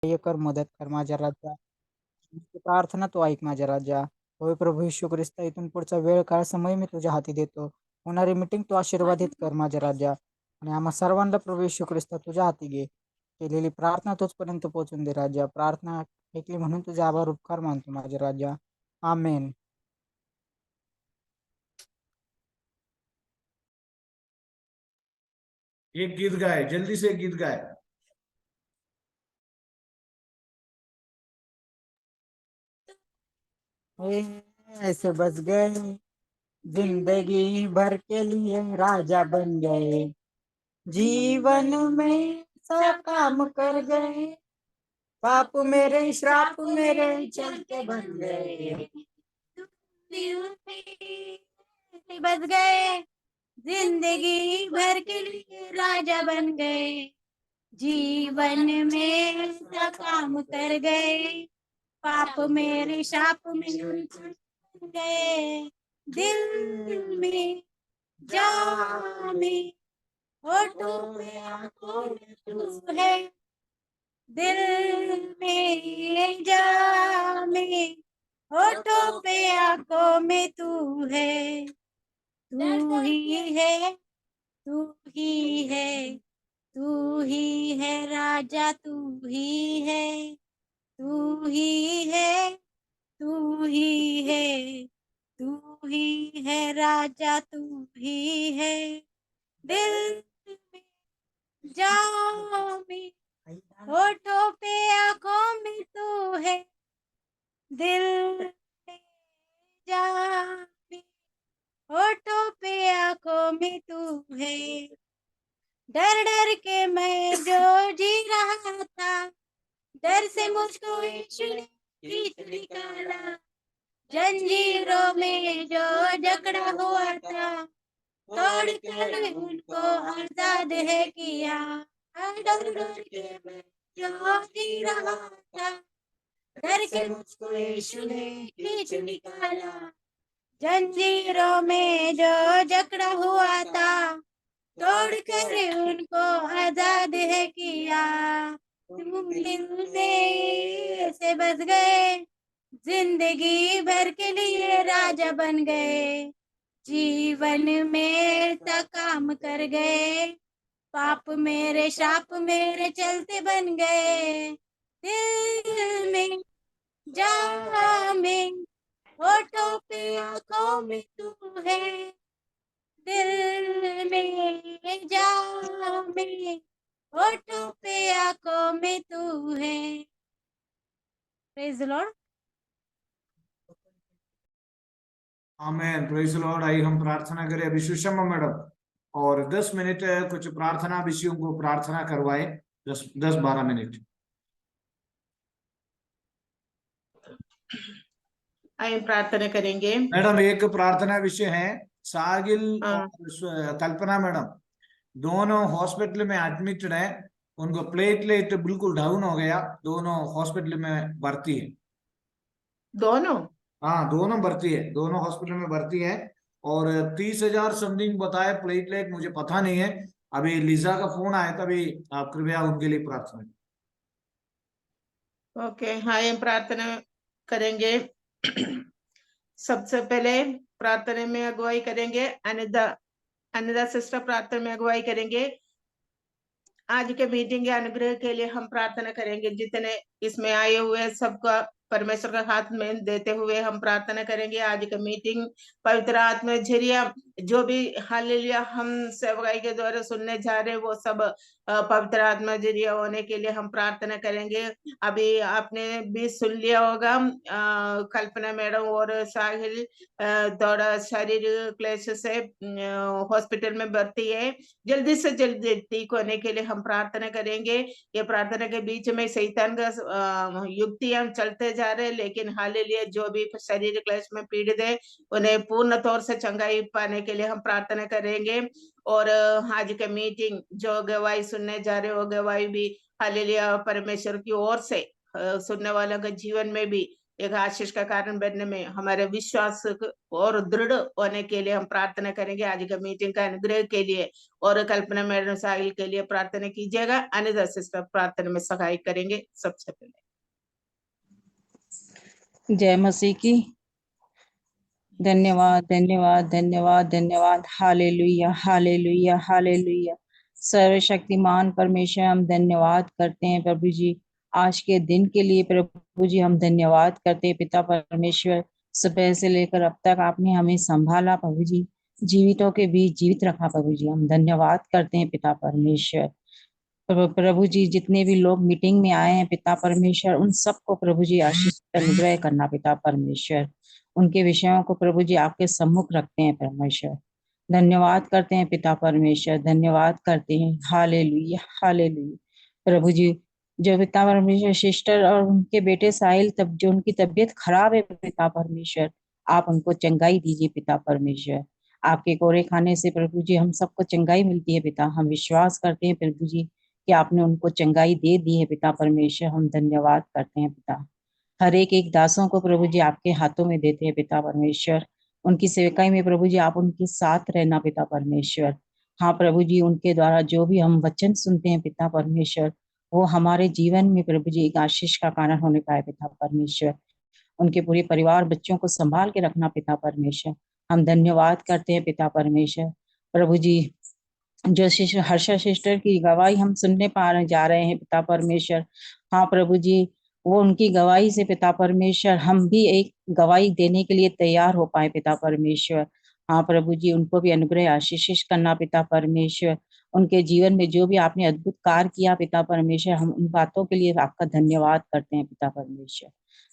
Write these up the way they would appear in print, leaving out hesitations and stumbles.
सहाय्य कर, मदत कर माझ्या राजा. आमची प्रार्थना तू ऐक माझ्या राजा. होय प्रभू येशू ख्रिस्त, इथून पुढचा वेळ काळ समय मी तुझ्या हाती देतो. होणारी मीटिंग तू आशीर्वादित कर माझ्या राजा. आणि आम्हा सर्वांना प्रभू येशू ख्रिस्त तुझ्या हाती घे. केलेली प्रार्थना तोचपर्यंत पोहोचून दे राजा. प्रार्थना ऐकली म्हणून तुझे आभार उपकार मानतो माझ्या राजा. आमेन. एक गीत गाए, जल्दी से एक गीत गाए. ऐसे बस गए, जिंदगी भर के लिए राजा बन गए. जीवन में सा काम कर गए. पाप मेरे श्राप मेरे चलते बन गए. बच गए, जिंदगी भर के लिए राजा बन गए. जीवन में सा काम कर गए. पाप मेरे शाप में बन गए. दिल में जान में होठों पे आंखों में तू है. दिल में जान में होठों पे आंखों में तू है. तू ही है, तू ही है, तू ही है राजा, तू ही है, तू ही है, तू ही है, तू ही है राजा, तू ही है. दिल में जान में होठों पे आंखों में तू है. दिल में जान में होठों पे आंखों में तू है. डर डर के मैं जो जी रहा था, डर से मुझको यीशु ने खींच निकाला. जंजीरों में जो जकड़ा हुआ था, तोड़ कर उनको आजाद है किया. डर डर के मैं जो जी रहा था, डर के मुझको यीशु ने खींच निकाला. जंजीरों में जो जकड़ा हुआ था, तोड़ कर उनको आजाद है किया. तुम दिल से बच गए, जिंदगी भर के लिए राजा बन गए. जीवन में सा काम कर गए. पाप मेरे शाप मेरे चलते बन गए. दिल में जान में होठों पे आंखों में तू है. दिल में जान में होठों पे आंखों में तू है. Praise the Lord. Amen, praise the Lord. आइए हम प्रार्थना करें. अभी सुषमा मैडम और 10 मिनट कुछ प्रार्थना विषयों को प्रार्थना करवाए. 10-12 मिनट. आइए प्रार्थना करेंगे. मैडम एक प्रार्थना विषय है, सागिल और कल्पना मैडम दोनों हॉस्पिटल में एडमिटेड है. उनको प्लेटलेट बिल्कुल डाउन हो गया. दोनों हॉस्पिटल में भर्ती है. दोनों? हाँ, दोनों भर्ती है. दोनों हॉस्पिटल में भर्ती है. और 30,000 समथिंग बताया प्लेटलेट. मुझे पता नहीं है. अभी लिजा का फोन आया था. अभी आप कृपया उनके लिए प्रार्थना. ओके, हाँ, हम प्रार्थना करेंगे. सबसे पहले प्रार्थना में अगुवाई करेंगे अनिदा सिस्टर. प्रार्थना में अगुवाई करेंगे. आज के मीटिंग के अनुग्रह के लिए हम प्रार्थना करेंगे. जितने इसमें आए हुए सबका परमेश्वर का हाथ में देते हुए हम प्रार्थना करेंगे. आज का मीटिंग पवित्र आत्मा जरिया जो भी हालेलुया हम सेवकाई के द्वारा सुनने जा रहे हैं, वो सब पवित्र आत्मा जरिया होने के लिए हम प्रार्थना करेंगे. अभी आपने भी सुन लिया होगा, कल्पना मैडम और साहिल थोड़ा शरीर क्लेश से हॉस्पिटल में भर्ती है. जल्दी से जल्दी ठीक होने के लिए हम प्रार्थना करेंगे. ये प्रार्थना के बीच में शैतान का युक्तियां चलते जा रहे हैं, लेकिन हालेलुया जो भी शरीर क्लेश में पीड़ित है उन्हें पूर्ण तौर से चंगाई पाने के लिए हम प्रार्थना करेंगे. और आज का मीटिंग जो गवाही सुनने जा रहे हो, गवाही भी हालेलुया परमेश्वर की ओर से सुनने वालों के जीवन में भी एक आशीष का कारण बनने में हमारे विश्वास और दृढ़ होने के लिए हम प्रार्थना करेंगे। आज का मीटिंग का अनुग्रह के लिए और कल्पना मैडम साहिल के लिए प्रार्थना कीजिएगा। अनिता सिस्टर प्रार्थना में सहाय करेंगे। सबसे पहले जय मसीह की। धन्यवाद धन्यवाद धन्यवाद धन्यवाद। Hallelujah hallelujah hallelujah. सर्वशक्तिमान परमेश्वर, हम धन्यवाद करते हैं प्रभु जी आज के दिन के लिए। प्रभु जी हम धन्यवाद करते हैं पिता परमेश्वर, सुबह से लेकर अब तक आपने हमें संभाला प्रभु जी, जीवितों के बीच जीवित रखा प्रभु जी। हम धन्यवाद करते हैं पिता परमेश्वर। प्रभु जी जितने भी लोग मीटिंग में आए हैं पिता परमेश्वर, उन सबको प्रभु जी आशीष अनुग्रह करना पिता परमेश्वर। उनके विषयों को प्रभु जी आपके सम्मुख रखते हैं परमेश्वर। धन्यवाद करते हैं पिता परमेश्वर, धन्यवाद करते हैं। Hallelujah hallelujah. प्रभु जी जो पिता परमेश्वर सिस्टर और उनके बेटे साहिल तब जो उनकी तबीयत खराब है पिता परमेश्वर, आप उनको चंगाई दीजिए पिता परमेश्वर। आपके कोरे खाने से प्रभु जी हम सबको चंगाई मिलती है पिता। हम विश्वास करते हैं प्रभु जी कि आपने उनको चंगाई दे दी है पिता परमेश्वर। हम धन्यवाद करते हैं पिता। हर एक दासों को प्रभु जी आपके हाथों में देते हैं पिता परमेश्वर। उनकी सेवकाई में प्रभु जी आप उनके साथ रहना पिता परमेश्वर। हाँ प्रभु जी उनके द्वारा जो भी हम वचन सुनते हैं पिता परमेश्वर, वो हमारे जीवन में प्रभु जी एक आशीष का कारण होने पाए पिता परमेश्वर। उनके पूरे परिवार बच्चों को संभाल के रखना पिता परमेश्वर। हम धन्यवाद करते हैं पिता परमेश्वर। प्रभु जी जो शिष्य हर्षा सिस्टर की गवाही हम सुनने जा रहे हैं पिता परमेश्वर, हाँ प्रभु जी वो उनकी गवाही से पिता परमेश्वर हम भी एक गवाही देने के लिए तैयार हो पाए पिता परमेश्वर। हाँ प्रभु जी उनको भी अनुग्रह आशीष करना पिता परमेश्वर। उनके जीवन में जो भी आपने अद्भुत कार्य किया पिता परमेश्वर, हम उन बातों के लिए आपका धन्यवाद करते हैं पिता परमेश्वर।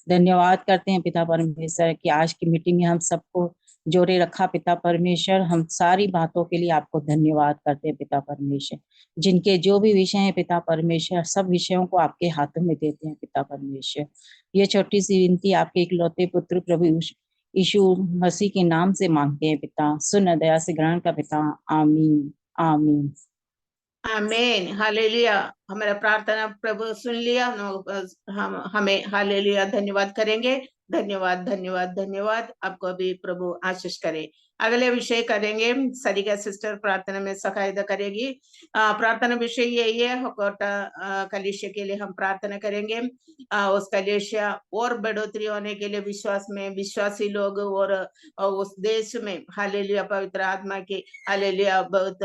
धन्यवाद करते हैं पिता परमेश्वर कि आज की मीटिंग में हम सबको जोड़े रखा पिता परमेश्वर। हम सारी बातों के लिए आपको धन्यवाद करते हैं पिता परमेश्वर। जिनके जो भी विषय हैं पिता परमेश्वर, सब विषयों को आपके हाथों में देते हैं पिता परमेश्वर। ये छोटी सी विनती आपके इकलौते पुत्र प्रभु यीशु मसीह के नाम से मांगते हैं पिता। सुन दया से ग्रहण का पिता। आमीन आमीन आमीन हालेलुया। हमारा प्रार्थना प्रभु सुन लिया। हम हमें हालेलुया धन्यवाद करेंगे। धन्यवाद धन्यवाद धन्यवाद। आपको भी प्रभु आशीष करे। अगले विषय करेंगे, सरिका सिस्टर प्रार्थना में सहायता करेगी। प्रार्थना विषय यही है, हकोटा कलीसिया के लिए हम प्रार्थना करेंगे। उस कलीसिया और बढ़ोतरी होने के लिए विश्वास में विश्वासी लोग और उस देश में हालेलुया पवित्र आत्मा की हालेलुया बहुत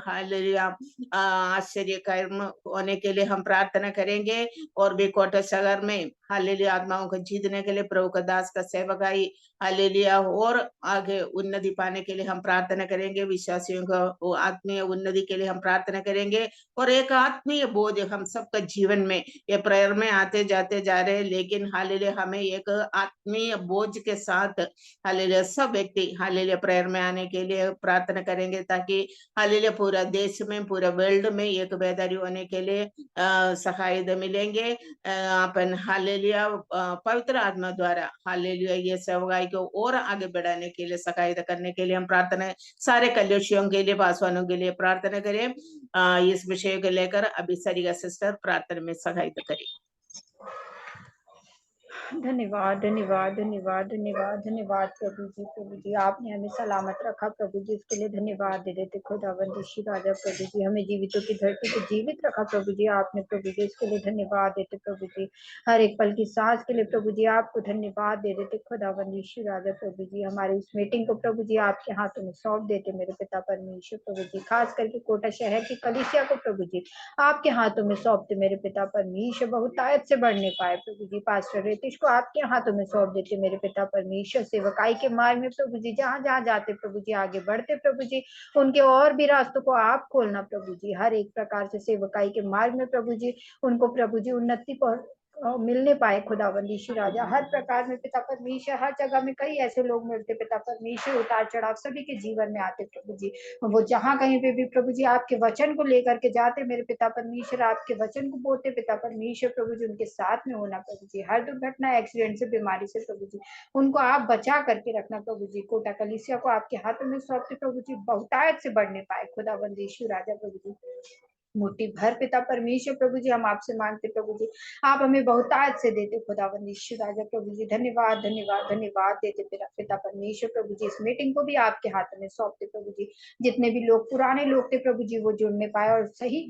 हालेलुया आश्चर्य कर्म होने के लिए हम प्रार्थना करेंगे। और भी कोटा शहर में हालेलुया आत्माओं को जीतने के लिए प्रभु का दास का सेवकाई हालेलुया और आगे उन्नति पाने के लिए हम प्रार्थना करेंगे। विश्वासियों को आत्मीय उन्नति के लिए हम प्रार्थना करेंगे। और एक आत्मीय बोझ हम सबका जीवन में ये प्रेयर में आते जाते जा रहे हैं, लेकिन हालेलुया हमें एक आत्मीय बोझ के साथ हालेलुया सब व्यक्ति हालेलुया प्रेयर में आने के लिए प्रार्थना करेंगे, ताकि हालेलुया पूरा देश में पूरा वर्ल्ड में एक बेदारी होने के लिए सहायता मिलेंगे। अपन हालेलुया पवित्र आत्मा द्वारा हालेलुया ये सेवकाई को और आगे बढ़ाने के लिए सहायता करने के लिए हम प्रार्थना सारे कलीसियों के लिए पासवानों के लिए प्रार्थना करें। इस विषय को लेकर अभी सरिका सिस्टर प्रार्थना में सहायता करें। धन्यवाद धन्यवाद धन्यवाद धन्यवाद धन्यवाद प्रभु जी आपने हमें सलामत रखा प्रभु जी, इसके लिए धन्यवाद दे देते खुदावंद ऋषि राजा प्रभु जी। हमें जीवितों की धरती को जीवित रखा प्रभु जी आपने प्रभु जी, इसके लिए धन्यवाद देते प्रभु जी। हर एक पल की सांस के लिए प्रभु जी आपको धन्यवाद दे देते खुदावंद ऋषि राजा प्रभु जी। हमारी इस मीटिंग को प्रभु जी आपके हाथों में सौंप देते मेरे पिता परमेश्वर प्रभु जी। खास करके कोटा शहर की कलीसिया को प्रभु जी आपके हाथों में सौंपते मेरे पिता परमेश्वर। बहुतायत से बढ़ने पाए प्रभु जी। पास्टर रितेश को आपके हाथों में सौंप देते मेरे पिता परमेश्वर। सेवकाई के मार्ग में प्रभु जी जहां जहां जाते प्रभु जी आगे बढ़ते प्रभु जी, उनके और भी रास्तों को आप खोलना प्रभु जी। हर एक प्रकार से सेवकाई के मार्ग में प्रभु जी उनको प्रभु जी उन्नति मिलने पाए खुदावंद यीशु राजा। हर प्रकार में पिता परमेश्वर, हर जगह में कई ऐसे लोग मिलते पिता परमेश्वर, उतार चढ़ाव सभी के जीवन में आते प्रभु जी। वो जहाँ कहीं पे भी प्रभु जी आपके वचन को लेकर के जाते मेरे पिता परमेश्वर, आपके वचन को बोलते पिता परमेश्वर प्रभु जी, उनके साथ में होना प्रभु जी। हर दुर्घटना एक्सीडेंट से बीमारी से प्रभु जी उनको आप बचा करके रखना प्रभु जी। कोटा कलीसिया को आपके हाथों में सौंपते प्रभु जी, बहुतायत से बढ़ने पाए खुदावंद यीशु राजा प्रभु जी। मुट्ठी भर पिता परमेश्वर प्रभु जी हम आपसे मांगते प्रभु जी, आप हमें बहुतायत से देते खुदावंद यीशु राजा प्रभु जी। धन्यवाद धन्यवाद धन्यवाद देते पिता परमेश्वर प्रभु जी। इस मीटिंग को भी आपके हाथ में सौंपते प्रभु जी। जितने भी लोग पुराने लोग थे प्रभु जी वो जुड़ने पाए, और सही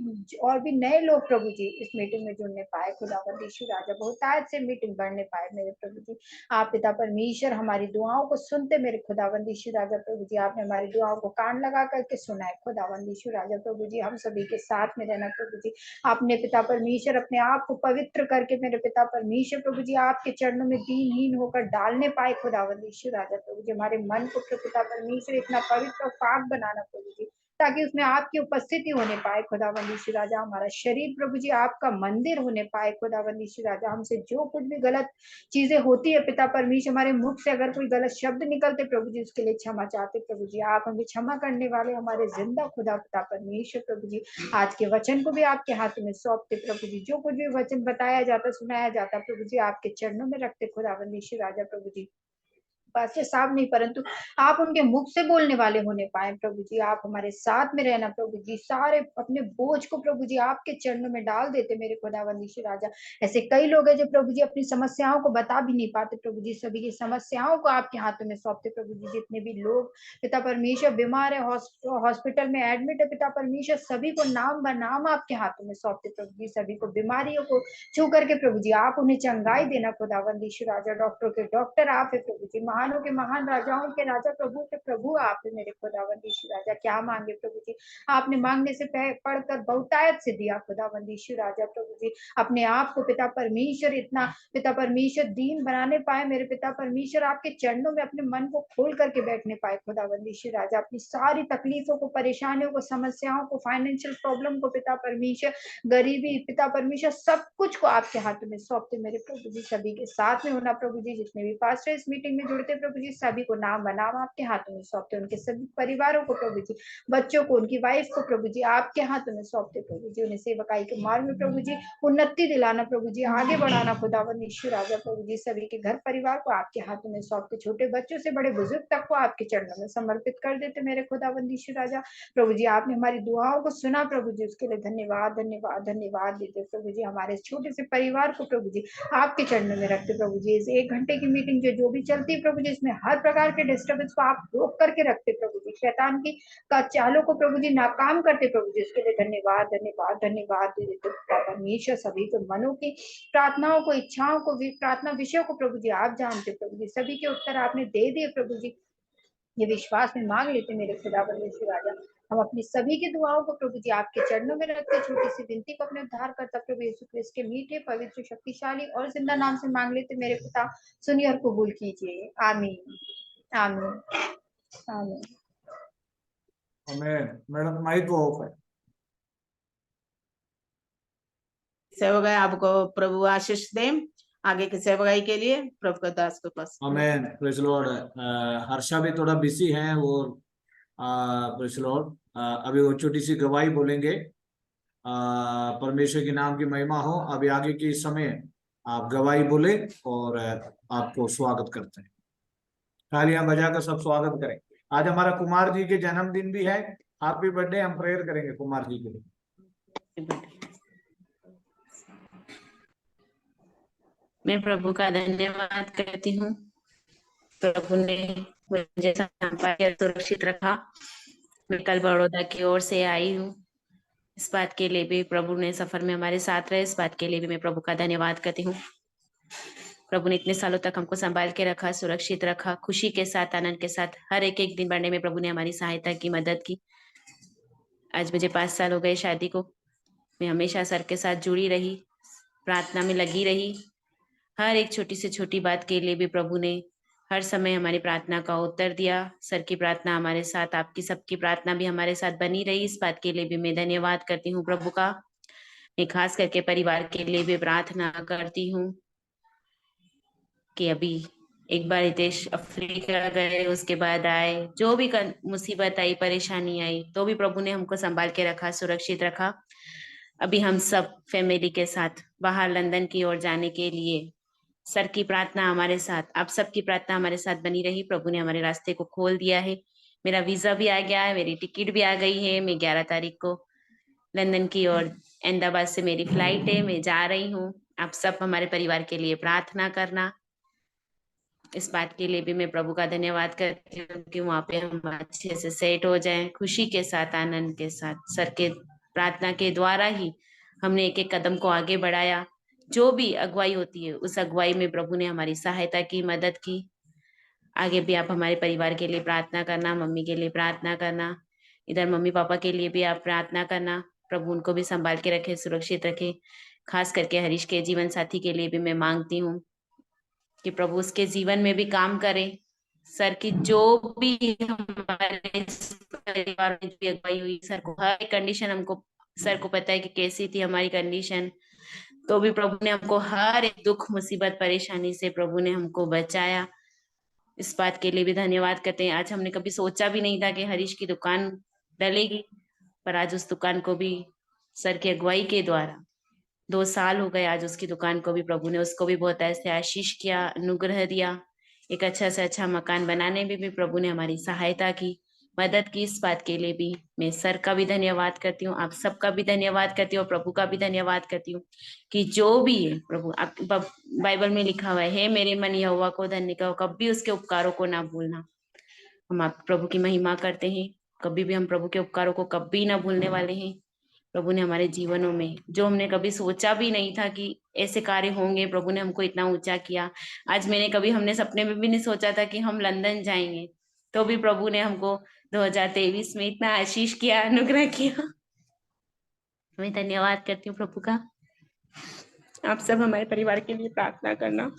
और भी नए लोग प्रभु जी इस मीटिंग में जुड़ने पाए खुदावंद यीशु राजा। बहुतायत से मीटिंग बढ़ने पाए मेरे प्रभु जी। आप पिता परमेश्वर हमारी दुआओं को सुनते मेरे खुदावंद यीशु राजा प्रभु जी। आपने हमारी दुआओं को कान लगा करके सुना है खुदावंद यीशु राजा प्रभु जी। हम सभी के साथ में रहना प्रभु जी। आपने पिता परमेश्वर अपने आप को पवित्र करके मेरे पिता परमेश्वर प्रभु जी आपके चरणों में दीनहीन होकर डालने पाए खुदावंद यीशु राजा प्रभु जी। हमारे मन को पिता परमेश्वर इतना पवित्र और पाक बनाना प्रभु जी, ताकि उसमें आपकी उपस्थिति होने पाए खुदावंद यीशु राजा। हमारा शरीर प्रभु जी आपका मंदिर होने पाए खुदावंद यीशु राजा। हमसे जो कुछ भी गलत चीजें होती है पिता परमेश्वर, हमारे मुख से अगर कोई गलत शब्द निकलते प्रभु जी उसके लिए क्षमा चाहते प्रभु जी। आप हमें क्षमा करने वाले हमारे जिंदा खुदा पिता परमेश्वर प्रभु जी। आज के वचन को भी आपके हाथ में सौंपते प्रभु जी। जो कुछ भी वचन बताया जाता सुनाया जाता प्रभु जी आपके चरणों में रखते खुदावंद यीशु राजा प्रभु जी। पास्टर साहब नहीं परंतु आप उनके मुख से बोलने वाले होने पाए प्रभु जी। आप हमारे साथ में रहना प्रभु जी। सारे अपने बोझ को प्रभु जी आपके चरणों में डाल देते मेरे खुदावंद यीशु राजा। ऐसे कई लोग हैं जो प्रभु जी अपनी समस्याओं को बता भी नहीं पाते प्रभु जी। सभी की समस्याओं को आपके हाथों में सौंपते प्रभु जी। जितने भी लोग पिता परमेश्वर बीमार है, हॉस्पिटल में एडमिट है पिता परमेश्वर, सभी को नाम ब नाम आपके हाथों में सौंपते प्रभु जी। सभी को बीमारियों को छू करके प्रभु जी आप उन्हें चंगाई देना खुदावंद यीशु राजा। डॉक्टरों के डॉक्टर आप है प्रभु जी। महानों के महान, राजाओं के राजा, प्रभु के प्रभु आप है मेरे खुदावंद यीशु राजा। क्या मांगे प्रभु जी, आपने मांगने से पढ़कर बहुतायत से दिया खुदावंद यीशु राजा प्रभु जी। अपने आप को पिता परमेश्वर इतना पिता परमेश्वर दीन बनाने पाए मेरे पिता परमेश्वर। आपके चरणों में अपने मन को खोल करके बैठने पाए खुदावंद यीशु राजा। अपनी सारी तकलीफों को, परेशानियों को, समस्याओं को, फाइनेंशियल प्रॉब्लम को पिता परमेश्वर, गरीबी पिता परमेश्वर, सब कुछ को आपके हाथों में सौंपते मेरे प्रभु जी। सभी के साथ में होना प्रभु जी। जितने भी पास्टर इस मीटिंग में जुड़ते प्रभु जी सभी को नाम बनाम आपके हाथों में सौंपते। उनके सभी परिवारों को प्रभु जी, बच्चों को, उनकी वाइफ को प्रभु जी आपके हाथों में सौंपते प्रभु जी। उन्हें सेवकाई के मार्ग में प्रभु जी उन्नति दिलाना प्रभु जी, आगे बढ़ाना खुदावंद यीशु राजा प्रभु जी। सभी के घर परिवार को आपके हाथों में सौंपते, छोटे बच्चों से बड़े बुजुर्ग तक को आपके चरणों में समर्पित कर देते मेरे खुदावंद यीशु राजा प्रभु जी। आपने हमारी दुआओं को सुना प्रभु जी, उसके लिए धन्यवाद धन्यवाद धन्यवाद देते प्रभु जी। हमारे छोटे से परिवार को प्रभु जी आपके चरणों में रखते प्रभु जी। इस 1 घंटे की मीटिंग जो भी चलती है प्रभु जी, इसमें हर प्रकार के डिस्टर्बेंस को आप रोक करके रखते प्रभु जी। शैतान की का चालों को प्रभु जी नाकाम करते प्रभु जी। इसके लिए धन्यवाद धन्यवाद धन्यवाद देते परमेश्वर। सभी के मनों की प्रार्थनाओं को, इच्छाओं को, प्रार्थना विषयों को प्रभु जी आप जानते प्रभु जी। सभी के उत्तर आपने दे दिए प्रभु जी। ये विश्वास में मांग लेते मेरे खुदावंद यीशु राजा। हम अपनी सभी की दुआओं को प्रभु जी आपके चरणों में रखते, छोटी सी विनती को अपने उद्धार करता प्रभु यीशु क्रिस्त के मीठे, पवित्र, शक्तिशाली और जिंदा नाम से मांग लेते मेरे पिता। सुनिए और कबूल कीजिए। आमीन आमीन आमीन। आमीन। मैडम माइक ऑफ है। सेवक आपको प्रभु आशीष दे। आगे की सेवकाई के लिए प्रभु का दास के पास। आमीन। Praise Lord. हर्षा भी थोड़ा बिजी है और प्रेज लॉर्ड अभी वो छोटी सी गवाही बोलेंगे। परमेश्वर के नाम की महिमा हो। अभी आगे के समय आप गवाही बोले और आपको स्वागत करते हैं। तालियां बजाकर सब स्वागत करें। आज हमारा कुमार जी के जन्मदिन भी है। Happy birthday. हम प्रेयर करेंगे कुमार जी के लिए। मैं प्रभु का धन्यवाद करती हूँ। प्रभु ने मुझे संभाल सुरक्षित रखा। मैं कल बड़ौदा की ओर से आई हूँ। इस बात के लिए भी प्रभु ने सफर में हमारे साथ रहे, इस बात के लिए भी मैं प्रभु का धन्यवाद करती हूँ। प्रभु ने इतने सालों तक हमको संभाल के रखा, सुरक्षित रखा, खुशी के साथ, आनंद के साथ हर एक दिन बढ़ने में प्रभु ने हमारी सहायता की, मदद की। आज मुझे 5 साल हो गए शादी को। मैं हमेशा सर के साथ जुड़ी रही, प्रार्थना में लगी रही। हर एक छोटी से छोटी बात के लिए भी प्रभु ने हर समय हमारी प्रार्थना का उत्तर दिया। सर की प्रार्थना हमारे साथ, आपकी सबकी प्रार्थना भी हमारे साथ बनी रही। इस बात के लिए भी मैं धन्यवाद करती हूँ प्रभु का। मैं खास करके परिवार के लिए भी प्रार्थना करती हूँ कि अभी एक बार हितेश अफ्रीका गए, उसके बाद आए, जो भी मुसीबत आई, परेशानी आई, तो भी प्रभु ने हमको संभाल के रखा, सुरक्षित रखा। अभी हम सब फैमिली के साथ बाहर लंदन की ओर जाने के लिए सर की प्रार्थना हमारे साथ, आप सबकी प्रार्थना हमारे साथ बनी रही। प्रभु ने हमारे रास्ते को खोल दिया है। मेरा वीजा भी आ गया है, मेरी टिकट भी आ गई है। मैं 11 तारीख को लंदन की ओर अहमदाबाद से मेरी फ्लाइट है, मैं जा रही हूँ। आप सब हमारे परिवार के लिए प्रार्थना करना। इस बात के लिए भी मैं प्रभु का धन्यवाद करती हूँ कि वहाँ पे हम अच्छे से सेट हो जाएं, खुशी के साथ, आनंद के साथ। सर के प्रार्थना के द्वारा ही हमने एक एक कदम को आगे बढ़ाया। जो भी अगुवाई होती है, उस अगुवाई में प्रभु ने हमारी सहायता की, मदद की। आगे भी आप हमारे परिवार के लिए प्रार्थना करना, मम्मी के लिए प्रार्थना करना, इधर मम्मी पापा के लिए भी आप प्रार्थना करना। प्रभु उनको भी संभाल के रखे, सुरक्षित रखे। खास करके हरीश के जीवन साथी के लिए भी मैं मांगती हूँ कि प्रभु उसके जीवन में भी काम करे। सर की जो भी हमारे परिवार में भी अगुवाई हुई, सर को हर कंडीशन, हमको सर को पता है कि कैसी थी हमारी कंडीशन, तो भी प्रभु ने हमको हर एक दुख, मुसीबत, परेशानी से प्रभु ने हमको बचाया। इस बात के लिए भी धन्यवाद करते हैं। आज हमने कभी सोचा भी नहीं था कि हरीश की दुकान डलेगी, पर आज उस दुकान को भी सर की अगुवाई के द्वारा 2 साल हो गए। आज उसकी दुकान को भी प्रभु ने, उसको भी बहुत ऐसे आशीष किया, अनुग्रह दिया। एक अच्छा से अच्छा मकान बनाने में भी प्रभु ने हमारी सहायता की, मदद की। इस बात के लिए भी मैं सर का भी धन्यवाद करती हूँ, आप सबका भी धन्यवाद करती हूँ, और प्रभु का भी धन्यवाद करती हूँ कि जो भी है प्रभु, आप बाइबल में लिखा हुआ है, मेरे मन यहोवा को धन्य कहो, कभी उसके उपकारों को ना भूलना। हम आप प्रभु की महिमा करते हैं, कभी भी हम प्रभु के उपकारों को कभी ना भूलने वाले हैं। प्रभु ने हमारे जीवनों में, जो हमने कभी सोचा भी नहीं था कि ऐसे कार्य होंगे, प्रभु ने हमको इतना ऊंचा किया। आज हमने सपने में भी नहीं सोचा था कि हम लंदन जाएंगे, तो भी प्रभु ने हमको 2023 में इतना आशीष किया, अनुग्रह किया। मैं धन्यवाद करती हूँ प्रभु का। आप सब हमारे परिवार के लिए प्रार्थना करना।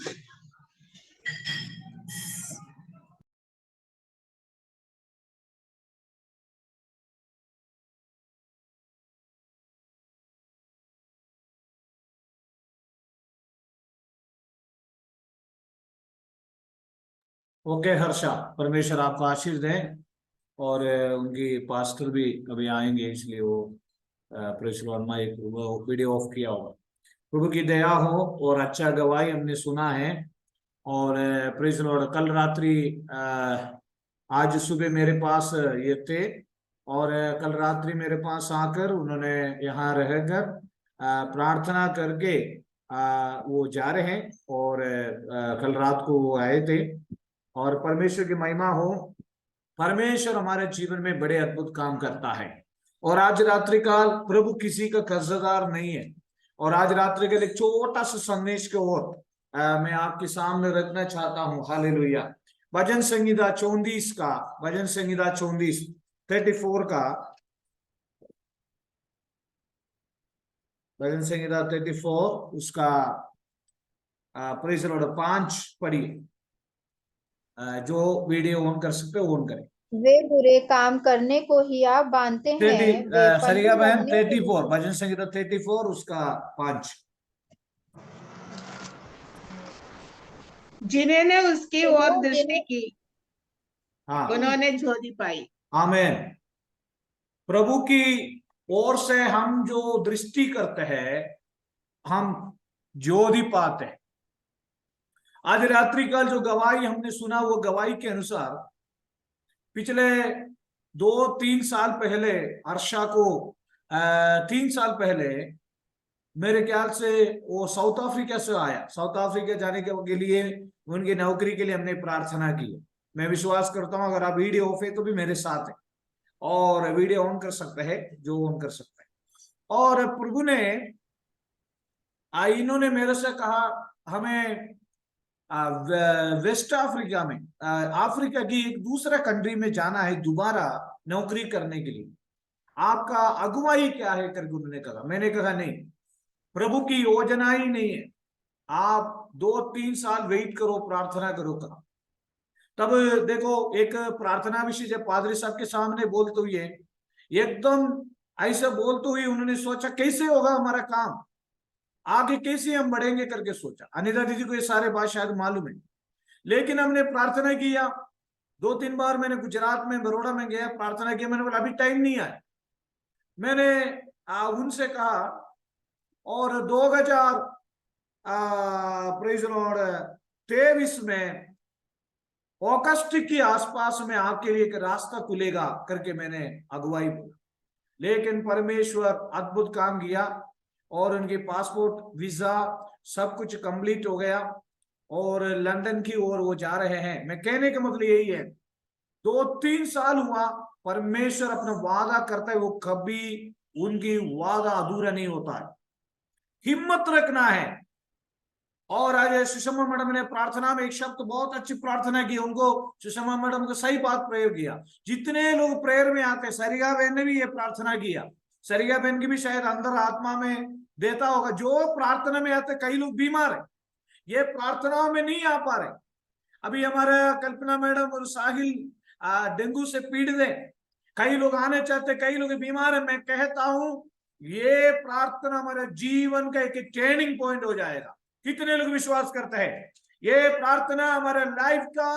ओके हर्षा, परमेश्वर आपको आशीष दें। और उनकी पास्टर भी कभी आएंगे, इसलिए वो प्रेस वर्मा एक वीडियो ऑफ किया होगा। प्रभु की दया हो और अच्छा गवाही हमने सुना है। और प्रेस लॉर्ड, कल रात्रि आज सुबह मेरे पास ये थे, और कल रात्रि मेरे पास आकर उन्होंने यहाँ रहकर प्रार्थना करके वो जा रहे हैं। और कल रात को वो आए थे। और परमेश्वर की महिमा हो, परमेश्वर हमारे जीवन में बड़े अद्भुत काम करता है। और आज रात्रि काल प्रभु किसी का कर्जदार नहीं है। और आज रात्रि के लिए छोटा सा संदेश के ओर मैं आपके सामने रखना चाहता हूँ। हालेलुया। भजन संहिता 34 का, भजन संहिता 34 का, भजन संहिता 34 उसका प्रेज़ द लॉर्ड 5 पढ़िए। जो वीडियो ऑन कर सकते हो ऑन करें। वे बुरे काम करने को ही आप बांधते हैं, वे सरिया बहन लगने के 34, भजन संहिता 34 उसका 5। जिन्होंने उसकी ओर दृष्टि की, हाँ, उन्होंने ज्योति पाई। आमीन। प्रभु की ओर से हम जो दृष्टि करते हैं, हम ज्योति पाते हैं। आज रात्रि का जो गवाही हमने सुना, वो गवाही के अनुसार पिछले 2-3 साल पहले हर्षा को 3 साल पहले मेरे ख्याल से वो साउथ अफ्रीका से आया। साउथ अफ्रीका जाने के लिए, उनकी नौकरी के लिए हमने प्रार्थना की। मैं विश्वास करता हूं अगर आप वीडियो ऑफ है तो भी मेरे साथ है, और वीडियो ऑन कर सकते हैं जो ऑन कर सकते हैं। और प्रभु ने इन्होंने मेरे से कहा हमें वेस्ट अफ्रीका में, अफ्रीका की एक दूसरा कंट्री में जाना है दोबारा नौकरी करने के लिए। आपका अगुवाई क्या है करके उन्होंने कहा। मैंने कहा नहीं, प्रभु की योजना ही नहीं है, आप 2-3 साल वेट करो, प्रार्थना करो। कहा तब देखो, एक प्रार्थना विषय जब पादरी साहब के सामने बोलते हुए, एकदम ऐसा बोलते हुए उन्होंने सोचा कैसे होगा हमारा काम, आगे कैसे हम बढ़ेंगे करके सोचा। अनिता दीदी को ये सारे बात शायद मालूम है, लेकिन हमने प्रार्थना किया। 2-3 बार मैंने गुजरात में, बड़ौदा में गया, प्रार्थना किया। मैंने बोला अभी टाइम नहीं आया। मैंने उनसे कहा, और 2023 में अगस्त के आसपास में आपके लिए एक रास्ता खुलेगा करके मैंने अगुवाई बोला। लेकिन परमेश्वर अद्भुत काम किया और उनकी पासपोर्ट वीजा सब कुछ कंप्लीट हो गया और लंदन की ओर वो जा रहे हैं। मैं कहने का मतलब यही है, 2-3 साल हुआ, परमेश्वर अपना वादा करता है, वो कभी उनकी वादा अधूरा नहीं होता है। हिम्मत रखना है। और आज सुषमा मैडम ने प्रार्थना में एक शब्द बहुत अच्छी प्रार्थना की, उनको सुषमा मैडम को सही बात प्रयोग किया। जितने लोग प्रेयर में आते, सरिया बहन ने भी ये प्रार्थना किया, सरिया बहन की भी शायद अंदर आत्मा में देता होगा, जो प्रार्थना में आते, कई लोग बीमार है, ये प्रार्थनाओं में नहीं आ पा रहे। अभी हमारा कल्पना मैडम और साहिल डेंगू से पीड़ित है, कई लोग आने चाहते, कई लोग बीमार है। मैं कहता हूं ये प्रार्थना हमारे जीवन का एक टर्निंग पॉइंट हो जाएगा। कितने लोग विश्वास करते हैं ये प्रार्थना हमारे लाइफ का,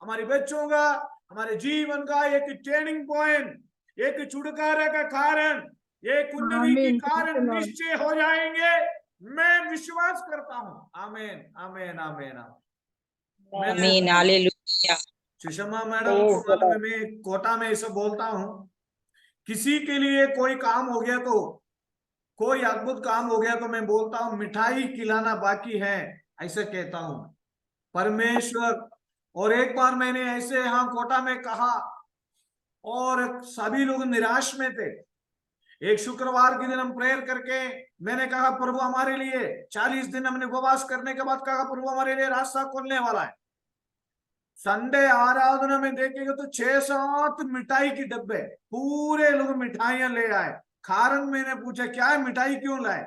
हमारे बच्चों का, हमारे जीवन का एक टर्निंग पॉइंट, एक छुटकारे का कारण, एक उन्नति की कारण निश्चय हो जाएंगे। मैं विश्वास करता हूं। आमीन आमीन आमीन आमीन हालेलुया। सुषमा मैडम को मालूम है, मैं कोटा में ऐसा बोलता हूं, किसी के लिए कोई काम हो गया तो, कोई अद्भुत काम हो गया तो मैं बोलता हूं मिठाई खिलाना बाकी है, ऐसा कहता हूं परमेश्वर। और एक बार मैंने ऐसे यहाँ कोटा में कहा और सभी लोग निराश में थे। एक शुक्रवार के दिन हम प्रेयर करके मैंने कहा प्रभु हमारे लिए 40 दिन हमने उपवास करने के बाद कहा प्रभु हमारे लिए रास्ता खोलने वाला है। संडे आराधना में देखेंगे तो 6-7 मिठाई की डब्बे, पूरे लोग मिठाइयां ले आए। कारण मैंने पूछा क्या है, मिठाई क्यों लाए?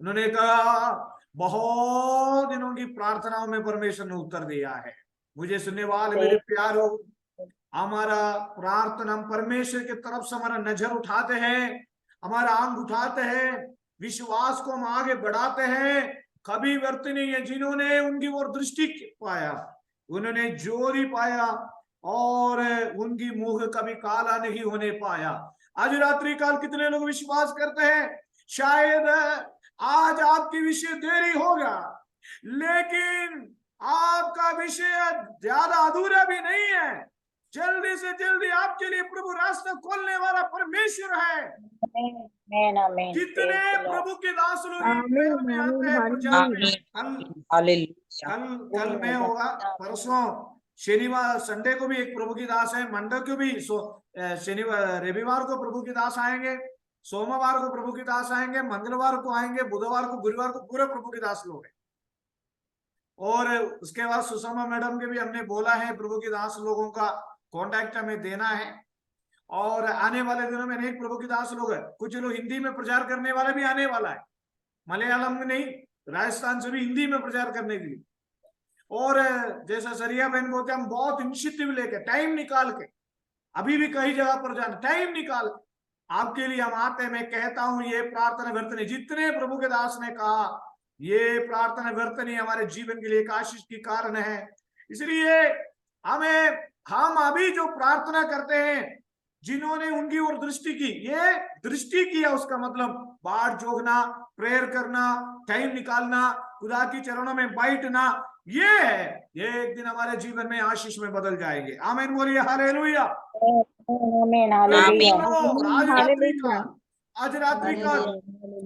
उन्होंने कहा बहुत दिनों की प्रार्थनाओं में परमेश्वर ने उत्तर दिया है। मुझे सुनने वाले मेरे प्यारों, हमारा प्रार्थना, हम परमेश्वर की तरफ से हमारा नजर उठाते हैं, हमारा आंख उठाते हैं, विश्वास को हम आगे बढ़ाते हैं, कभी व्यर्थ नहीं है। जिन्होंने उनकी ओर दृष्टि पाया उन्होंने जोरी पाया और उनकी मुख कभी काला नहीं होने पाया। आज रात्रि काल कितने लोग विश्वास करते हैं शायद आज आपके विषय देरी होगा, लेकिन आपका विषय ज्यादा अधूरा भी नहीं है। जल्दी से जल्दी आपके लिए प्रभु रास्ता खोलने वाला परमेश्वर है। कितने प्रभु के दास लोग में आते हैं प्रचार में। कल में होगा, परसों शनिवार संडे को भी एक प्रभु की दास है, मंडे को भी, शनिवार रविवार को प्रभु की दास आएंगे, सोमवार को प्रभु की दास आएंगे, मंगलवार को आएंगे, बुधवार को, गुरुवार को पूरे प्रभु की दास लोग हैं। और उसके बाद सुषमा मैडम के भी हमने बोला है प्रभु की दास लोगों का कॉन्टैक्ट हमें देना है। और आने वाले दिनों में अनेक प्रभु की दास लोग है, कुछ लोग हिंदी में प्रचार करने वाले भी आने वाला है, मलयालम में नहीं, राजस्थान से भी हिंदी में प्रचार करने के लिए। और जैसा सरिया बहन बोलते, हम बहुत इनिशिएटिव लेके टाइम निकाल के, अभी भी कई जगह पर जाना, टाइम निकाल आपके लिए हम आते हैं। मैं कहता हूं ये प्रार्थना व्यर्थ नहीं, जितने प्रभु के दास ने कहा ये प्रार्थना व्यर्थ नहीं, हमारे जीवन के लिए एक आशीष की कारण है। इसलिए हम अभी जो प्रार्थना करते हैं, जिन्होंने उनकी ओर दृष्टि की, ये दृष्टि किया उसका मतलब बाढ़ जोगना, प्रेयर करना, टाइम निकालना, खुदा की चरणों में बैठना, ये है, ये एक दिन हमारे जीवन में आशीष में बदल जाएंगे। आमीन बोलिए हालेलुया। आज रात्रि का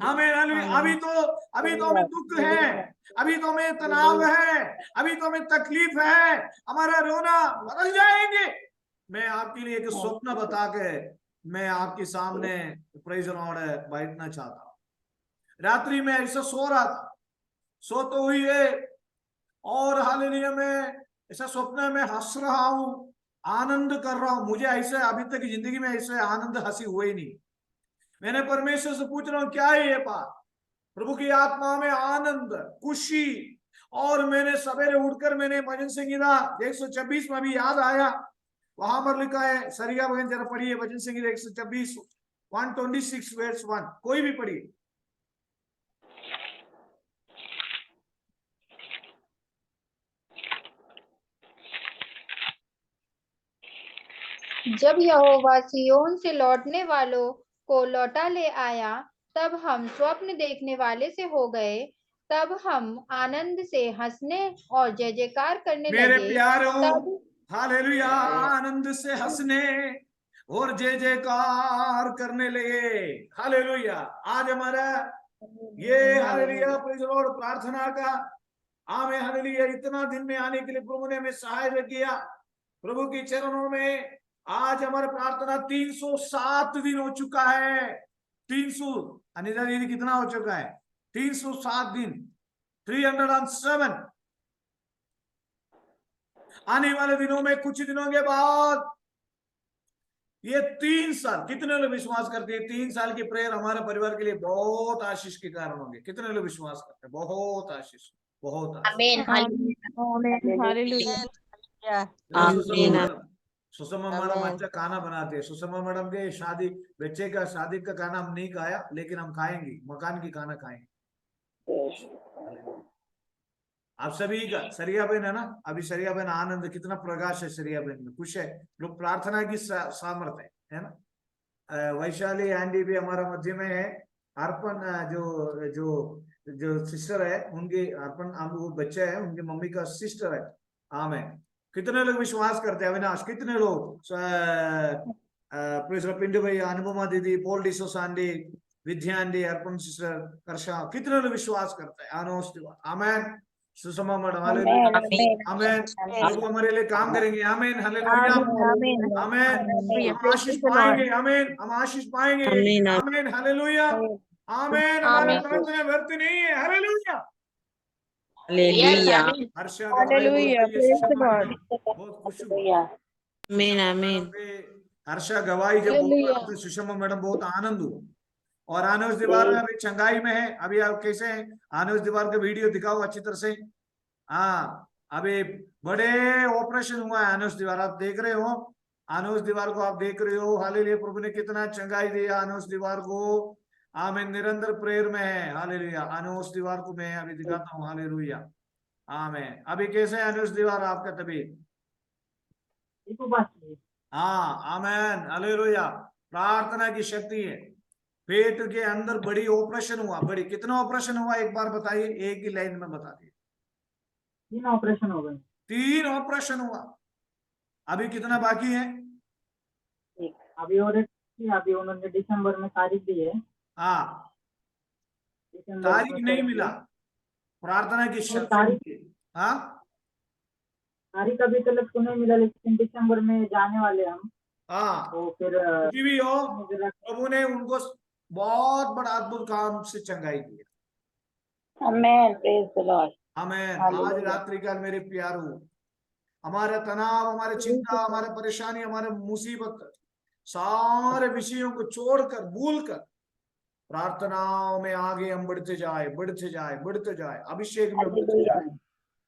हमें अभी तो हमें दुख है, अभी तो हमें तनाव है, अभी तो हमें तकलीफ है, हमारा रोना बदल जाएंगे। मैं आपके लिए एक स्वप्न बता के मैं आपके सामने प्रेज लॉर्ड बैठना चाहता हूँ। रात्रि में ऐसा सो रहा था, सो तो हुई है, और हालेलुया में ऐसा स्वप्न में हंस रहा हूँ, आनंद कर रहा हूँ। मुझे ऐसे अभी तक की जिंदगी में ऐसे आनंद हंसी हुए ही नहीं। मैंने परमेश्वर से पूछ रहा हूँ क्या है ये बात, प्रभु की आत्मा में आनंद, खुशी। और मैंने सवेरे उठकर मैंने भजन संगीता 126 में भी याद आया, वहां पर लिखा है, सरिया बहन जरा पढ़िए भजन संगीता 126 126 वर्स 1, कोई भी पढ़िए। जब यहोवा सिय्योन से लौटने वालों को लौटा ले आया, तब हम स्वप्न देखने वाले से हो गए, तब हम आनंद से हंसने और जय जयकार करने मेरे लगे। प्यारों हालेलुया, आनंद से हंसने और जय जयकार करने लगे। हालेलुया। आज हमारा ये हालेलुया प्रेज़ द लॉर्ड प्रार्थना का आमेन हालेलुया इतना दिन में आने के लिए प्रभु ने हमें सहायता किया। प्रभु के चरणों में आज हमारा प्रार्थना 307 दिन हो चुका है। 300 अनिता दीदी कितना हो चुका है? 307 दिन, 307। आने वाले दिनों में कुछ दिनों के बाद ये 3 साल, कितने लोग विश्वास करते हैं 3 साल की प्रेयर हमारे परिवार के लिए बहुत आशीष के कारण होंगे? कितने लोग विश्वास करते हैं? बहुत आशीष, बहुत आशीष। आमीन हालेलुया सुषमा मैडम अच्छा खाना बनाते हैं। सुषमा मैडम के शादी बच्चे का शादी का खाना हम नहीं खाया, लेकिन हम खाएंगे, मकान की खाना खाएंगे। आप सभी का सरिया बहन है ना, अभी सरिया बहन आनंद, कितना प्रकाश है सरिया बहन में, खुश है। लोग प्रार्थना की सामर्थ्य है ना। वैशाली आंटी भी हमारा मध्य में है। अर्पण जो जो जो सिस्टर है उनकी, अर्पण वो बच्चे है उनकी मम्मी का सिस्टर है। आमेन। कितने लोग विश्वास करते हैं अविनाश? कितने लोग? पिंडू भाई, अनुपमा दीदी, Paul D'Souza aunty, Vidya aunty, Arpan sister, Karsha, कितने लोग विश्वास करते हैं? आनोस amen. Sushma madam hallelujah amen. प्रभु हमारे लिए काम करेंगे। Amen hallelujah amen. हम आशीष पाएंगे। आमेन। हम आशीष पाएंगे। Amen hallelujah amen. हमारा प्रार्थना व्यर्थ नहीं है। हालेलुया हालेलुया हर्षा का भाई बहुत खुश हुआ। आमीन आमीन। हर्षा गवाही जब बोल रहा था सुषमा मैडम बहुत आनंद हुआ। और आनोस दीवार में अभी चंगाई में है। अभी आप कैसे हैं? आनोस दीवार का वीडियो दिखाओ अच्छी तरह से। हाँ, अभी बड़े ऑपरेशन हुआ है आनोस दीवार, आप देख रहे हो। आनोस दीवार को आप देख रहे हो। हालेलुया प्रभु ने कितना चंगाई दिया आनोस दीवार को। आमीन। निरंतर प्रेयर में है। हालेलुया। आनोस दीवार को मैं अभी दिखाता हूँ। हालेलुया आमीन। अभी कैसे है आनोस दीवार आपका तबीयत? हाँ आमीन हालेलुया। प्रार्थना की शक्ति है। पेट के अंदर बड़ी ऑपरेशन हुआ। बड़ी कितना ऑपरेशन हुआ एक बार बताइए, एक ही लाइन में बता दिए। 3 ऑपरेशन हो गए। 3 ऑपरेशन हुआ। अभी कितना बाकी है? अभी और अभी उन्होंने दिसंबर में तारीख दी है। हाँ, तारीख नहीं मिला। प्रार्थना की शक्ति। हाँ, तारीख अभी तक तो नहीं मिला, लेकिन दिसंबर में जाने वाले हम। हाँ, तो फिर भी हो प्रभु ने उनको बहुत बड़ा अद्भुत काम से चंगाई दिया। आमेन प्रेज द लॉर्ड आमीन। आज रात्रि काल मेरे प्यारों, हमारा तनाव, हमारे चिंता, हमारे परेशानी, हमारे मुसीबत, सारे विषयों को छोड़कर, भूलकर प्रार्थनाओं में आगे हम बढ़ते जाए, बढ़ते जाए, बढ़ते जाए, अभिषेक में बढ़ते जाए,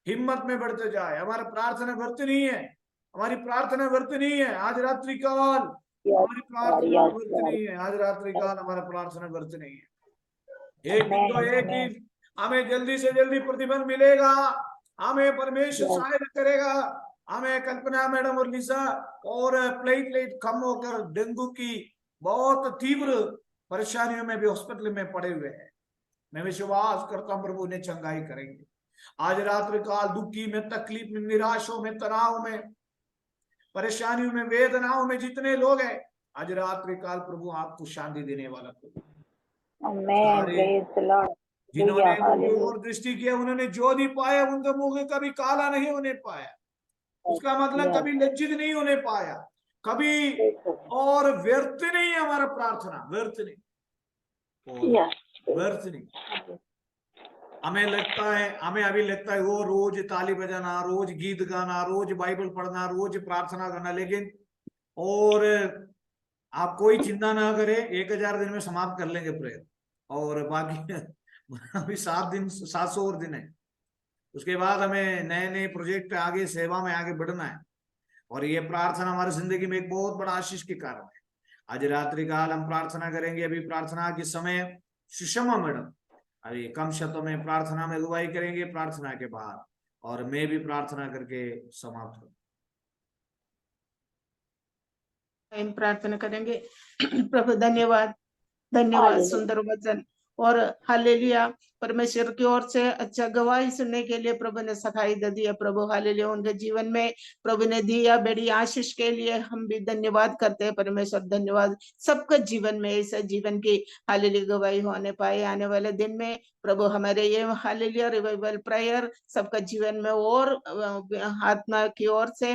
हिम्मत में बढ़ते जाए। हमारा प्रार्थना व्यर्थ नहीं है। हमारी प्रार्थना व्यर्थ नहीं है। आज रात्रि काल हमारी प्रार्थना व्यर्थ नहीं है। आज रात्रि काल हमारा प्रार्थना व्यर्थ नहीं है। एक दिन तो एक ही हमें जल्दी से जल्दी प्रतिफल मिलेगा। हमें परमेश्वर सहायता करेगा। हमें कल्पना मैडम और लिसा और प्लेटलेट कम होकर डेंगू की बहुत तीव्र परेशानियों में भी हॉस्पिटल में पड़े हुए हैं। मैं विश्वास करता हूं प्रभु ने चंगाई करेंगे। आज रात्रि काल दुखी में, तकलीफ में, निराशों में, तनाव में, परेशानियों में, वेदनाओं में जितने लोग हैं, आज रात्रि काल प्रभु आपको शांति देने वाला प्रभु। जिन्होंने और दृष्टि किया उन्होंने जो नहीं पाया, उनका मुंह कभी काला नहीं होने पाया। उसका मतलब कभी लज्जित नहीं होने पाया, कभी और व्यर्थ नहीं है हमारा प्रार्थना, व्यर्थ नहीं, व्यर्थ नहीं। हमें लगता है, हमें अभी लगता है वो रोज ताली बजाना, रोज गीत गाना, रोज बाइबल पढ़ना, रोज प्रार्थना करना, लेकिन और आप कोई चिंता ना करें, 1000 दिन में समाप्त कर लेंगे प्रेयर। और बाकी अभी 700 और दिन है। उसके बाद हमें नए नए प्रोजेक्ट पे आगे, सेवा में आगे बढ़ना है। और ये प्रार्थना हमारी जिंदगी में एक बहुत बड़ा आशीष के कारण है। आज रात्रि काल हम प्रार्थना करेंगे। अभी प्रार्थना के समय सुषमा मैडम अभी कम शब्दों में प्रार्थना में अगुवाई करेंगे प्रार्थना के बाद, और मैं भी प्रार्थना करके समाप्त करूँ। प्रार्थना करेंगे। प्रभु धन्यवाद, धन्यवाद सुंदर वचन और हालेलुया। परमेश्वर की ओर से अच्छा गवाही सुनने के लिए प्रभु ने सखाई दे दिया। प्रभु हालेलुया, उनके जीवन में प्रभु ने दिया बड़ी आशीष के लिए हम भी धन्यवाद करते हैं। परमेश्वर धन्यवाद, सबके जीवन में ऐसा जीवन की हालेलुया गवाही होने पाए। आने वाले दिन में प्रभु हमारे ये हालेलुया रिवाइवल प्रेयर सबका जीवन में और आत्मा की ओर से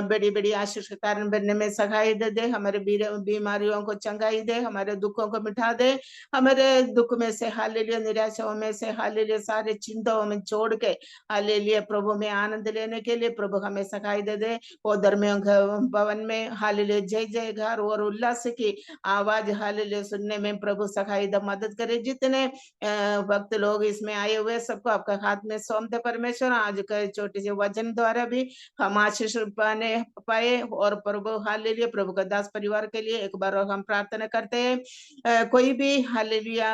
बड़ी बड़ी आशीष के कारण बनने में सहाय दे। हमारे बीमारियों को चंगाई दे, हमारे दुखों को मिटा दे, हमारे दुख में से हालेलुया, निराशाओं में से हालेलुया, सारे चिंताओं में छोड़ के हालेलुया प्रभु में आनंद लेने के लिए प्रभु हमें सहाय दे। वो धर्मियों भवन में हालेलुया जय जयकार और उल्लास की आवाज हालेलुया सुनने में प्रभु सहाय मदद करे। जितने भक्त लोग इसमें आए हुए सबको आपका हाथ में सौंपते परमेश्वर। आज के छोटे से वचन द्वारा भी हम आशीष पाए और प्रभु हालेलुया प्रभु का दास परिवार के लिए एक बार हम प्रार्थना करते हैं, कोई भी हालेलुया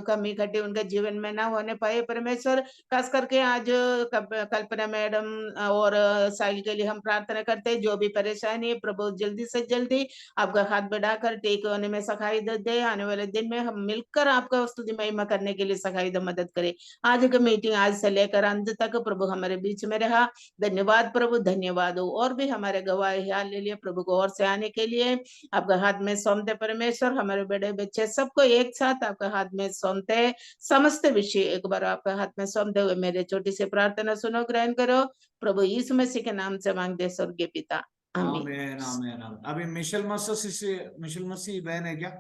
कमी घटी उनके जीवन में ना होने पाए परमेश्वर। खास करके आज कल्पना मैडम और साहिल के लिए हम प्रार्थना करते हैं। जो भी परेशानी है प्रभु जल्दी से जल्दी आपका हाथ बढ़ाकर ठीक होने में सखाई दे। आने वाले दिन में हम मिलकर आपका स्तुति महिमा करने के लिए सखाई मदद करे। आज की मीटिंग आज से लेकर अंत तक प्रभु हमारे बीच में रहा। धन्यवाद प्रभु, धन्यवाद हो। और भी हमारे गवाही हालेलुया प्रभु को और से आने के लिए आपका हाथ में सौंपते परमेश्वर। हमारे बड़े बच्चे सबको एक साथ आपका हाथ में सौंपते, समस्त विषय एक बार आपका हाथ में सौंपते हुए मेरे छोटी सी प्रार्थना सुनो, ग्रहण करो। प्रभु यीशु मसीह के नाम से मांगते स्वर्गीय पिता, आमीन। आमीन आमीन आमीन। अभी मिशेल मसीह बहन है क्या,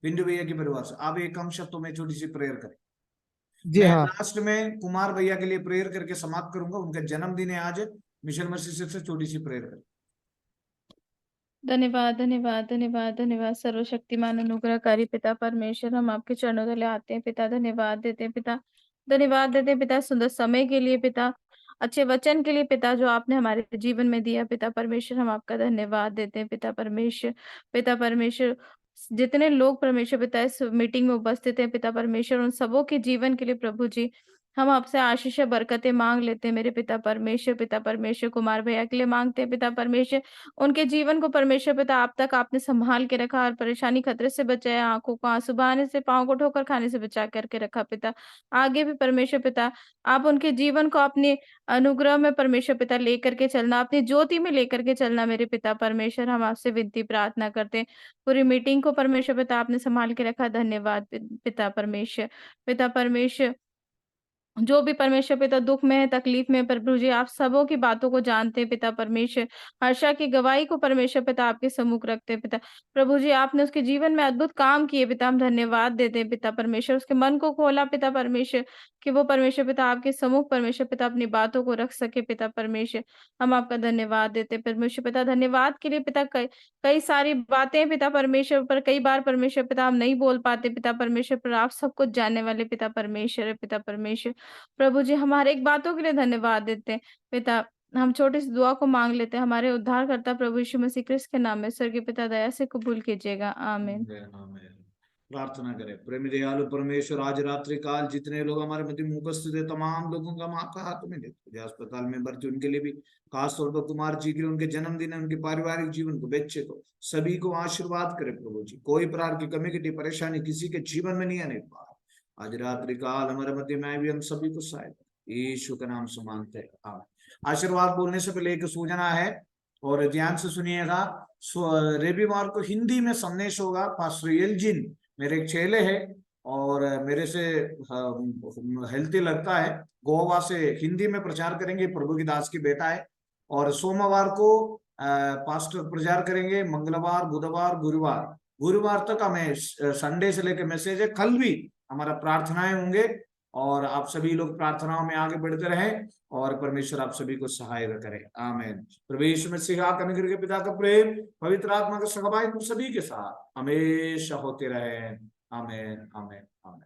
बिंदु भैया के परिवार से, आप एक कम शब्दों में छोटी सी प्रेयर करें। जी मैं हाँ। लास्ट में कुमार भैया के लिए प्रेयर करके समाप्त करूंगा, उनका जन्मदिन है आज। मिशेल मसीह से छोटी सी प्रेयर करें। धन्यवाद धन्यवाद धन्यवाद धन्यवाद सर्वशक्तिमान अनुग्रहकारी पिता परमेश्वर, हम आपके चरणों तले आते हैं पिता। धन्यवाद देते हैं पिता, धन्यवाद देते हैं पिता सुंदर समय के लिए पिता, अच्छे वचन के लिए पिता जो आपने हमारे जीवन में दिया पिता परमेश्वर। हम आपका धन्यवाद देते हैं पिता परमेश्वर। पिता परमेश्वर, जितने लोग परमेश्वर पिता इस मीटिंग में उपस्थित हैं पिता परमेश्वर, उन सबों के जीवन के लिए प्रभु जी हम आपसे आशीष बरकतें मांग लेते हैं मेरे पिता परमेश्वर। पिता परमेश्वर, कुमार भैया के लिए मांगते हैं पिता परमेश्वर, उनके जीवन को परमेश्वर पिता आप तक आपने संभाल के रखा और परेशानी खतरे से बचाया, आंखों को आंसू बहाने से, पांव को ठोकर खाने से बचा करके रखा पिता। आगे भी परमेश्वर पिता आप उनके जीवन को अपने अनुग्रह में परमेश्वर पिता लेकर के चलना, अपनी ज्योति में लेकर के चलना मेरे पिता परमेश्वर। हम आपसे विनती प्रार्थना करते हैं, पूरी मीटिंग को परमेश्वर पिता आपने संभाल के रखा। धन्यवाद पिता परमेश्वर। पिता परमेश्वर, जो भी परमेश्वर पिता दुख में है, तकलीफ में, प्रभु जी आप सबों की बातों को जानते हैं पिता परमेश्वर। हर्षा की गवाही को परमेश्वर पिता आपके सम्मुख रखते हैं पिता। प्रभु जी आपने उसके जीवन में अद्भुत काम किए पिता, हम धन्यवाद देते हैं पिता परमेश्वर। उसके मन को खोला पिता परमेश्वर कि वो परमेश्वर पिता आपके सम्मुख परमेश्वर पिता अपनी बातों को रख सके पिता परमेश्वर। हम आपका धन्यवाद देते हैं परमेश्वर पिता। धन्यवाद के लिए पिता कई सारी बातें पिता परमेश्वर पर कई बार परमेश्वर पिता हम नहीं बोल पाते पिता परमेश्वर, पर आप सब कुछ जानने वाले पिता परमेश्वर है पिता परमेश्वर। प्रभु जी हमारे एक बातों के लिए धन्यवाद देते हैं पिता। हम छोटी सी दुआ को मांग लेते हैं हमारे उद्धारकर्ता प्रभु यीशु मसीह क्रिस्त के नाम में। स्वर्गीय पिता दया से कबूल कीजिएगा, आमीन। प्रार्थना करें। प्रेमी दयालु परमेश्वर, आज रात्रि काल जितने लोग हमारे मध्य में उपस्थित है, तमाम लोगों का हम आपका हाथ में देते हैं। अस्पताल में भर्ती उनके लिए भी, खास तौर पर कुमार जी के लिए, उनके जन्मदिन है, उनके पारिवारिक जीवन को, बच्चे को, सभी को आशीर्वाद करे प्रभु जी। कोई प्रकार की कमी कटी परेशानी किसी के जीवन में नहीं आने पाए। आज रात्रि काल हमारे मध्य में भी हम सभी को सहायता यीशु का नाम से मांगते हैं। आशीर्वाद बोलने से पहले एक सूचना है और ध्यान से सुनिएगा। रविवार को हिंदी में संदेश होगा। पास्टर एल्जिन मेरे एक चेले है और मेरे से हेल्थी लगता है, गोवा से हिंदी में प्रचार करेंगे। प्रभु की दास की बेटा है। और सोमवार को पास्टर प्रचार करेंगे। मंगलवार, बुधवार, गुरुवार तक हमें संडे से लेकर मैसेज है। कल भी हमारा प्रार्थनाएं होंगे और आप सभी लोग प्रार्थनाओं में आगे बढ़ते रहें और परमेश्वर आप सभी को सहायता करे। आमीन। प्रभु यीशु मसीह का अनुग्रह के पिता का प्रेम, पवित्र आत्मा का सहभागिता तुम सभी के साथ हमेशा होते रहे। आमीन आमीन आमीन।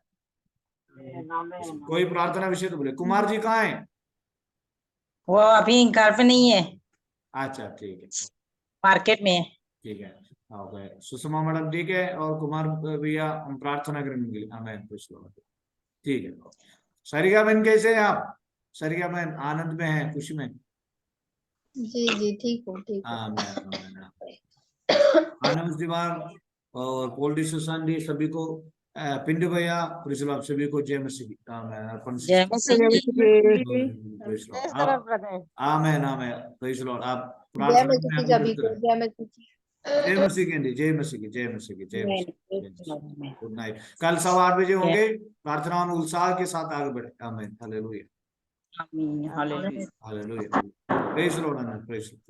कोई प्रार्थना विषय तो बोले। कुमार जी कहाँ हैं? वो अभी घर पे नहीं है, अच्छा ठीक है, मार्केट में है। ठीक है। सुषमा मैडम ठीक है और कुमार भैया हम प्रार्थना करेंगे। आमीन। ठीक है। सरिया बहन कैसे हैं आप? सरिया बहन आनंद में है, खुशी में? जी जी ठीक हो, ठीक हो। आनंद दीवार और पोल्टी सुशांत सभी को पिंडू भैया, प्रेज द लॉर्ड, सभी को जय मसीह की आमेन। अर्पण जय मसीह की। Praise the Lord. आप आमेन आमेन, प्रेज द लॉर्ड। आप जय प्रार्थना में मसीह की हम सभी जुड़ते को, रहें। जय मसीह की। जय मसीह की आंटी, जय मसीह की, जय मसीह की, जय मसीह की, जय मसीह की। आमीन गुड नाइट। कल 8:15 बजे होंगे, प्रार्थना में उत्साह के साथ आगे बढ़े। आमीन, hallelujah, hallelujah. Hallelujah. Praise the Lord, praise.